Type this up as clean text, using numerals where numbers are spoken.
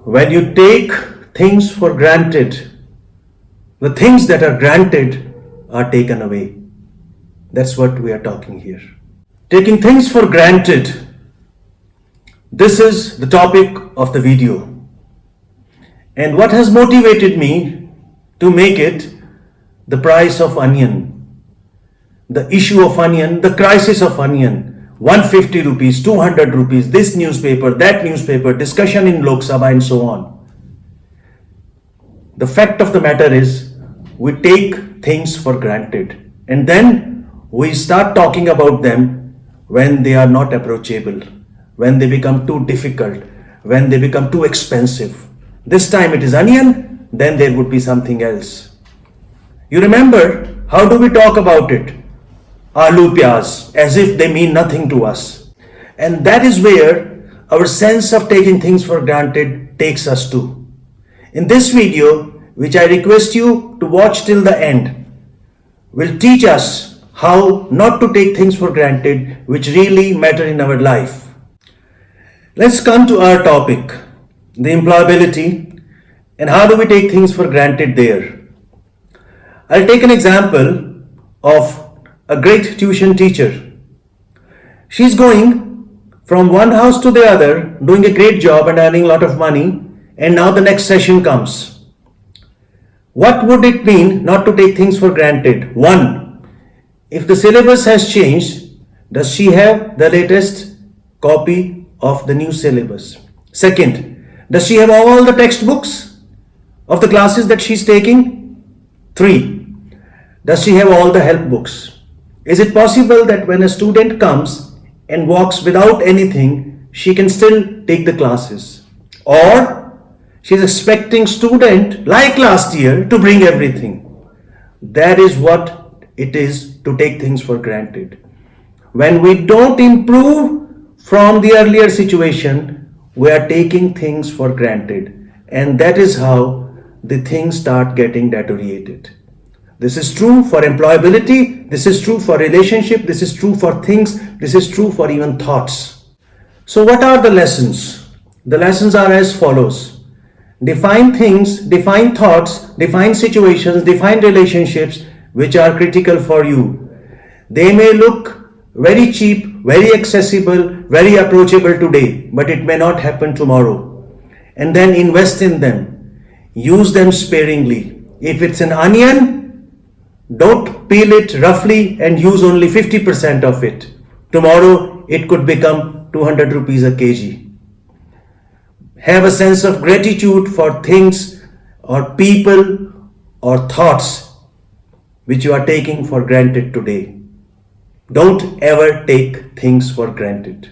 When you take things for granted, the things that are granted are taken away. That's what we are talking here. Taking things for granted. This is the topic of the video. And what has motivated me to make it the price of onion, the issue of onion, the crisis of onion, 150 rupees, 200 rupees, this newspaper, that newspaper, discussion in Lok Sabha and so on. The fact of the matter is we take things for granted and then we start talking about them when they are not approachable, when they become too difficult, when they become too expensive. This time it is onion, then there would be something else. You remember, how do we talk about it? Aloo pyaz, as if they mean nothing to us. And that is where our sense of taking things for granted takes us to. In this video, which I request you to watch till the end, will teach us how not to take things for granted which really matter in our life. Let's come to our topic, the employability, and how do we take things for granted there. I'll take an example of a great tuition teacher. She's going from one house to the other, doing a great job and earning a lot of money, and now the next session comes. What would it mean not to take things for granted? One, if the syllabus has changed, does she have the latest copy of the new syllabus? Second, does she have all the textbooks of the classes that she's taking? Three, does she have all the help books? Is it possible that when a student comes and walks without anything, she can still take the classes? Or she's expecting student like last year to bring everything. That is what it is to take things for granted. When we don't improve from the earlier situation, we are taking things for granted. And that is how the things start getting deteriorated. This is true for employability, this is true for relationship, this is true for things, this is true for even thoughts. So what are the lessons? The lessons are as follows. Define things, define thoughts, define situations, define relationships which are critical for you. They may look very cheap, very accessible, very approachable today, but it may not happen tomorrow. And then invest in them. Use them sparingly. If it's an onion, don't peel it roughly and use only 50% of it. Tomorrow it could become 200 rupees a kg. Have a sense of gratitude for things or people or thoughts which you are taking for granted today. Don't ever take things for granted.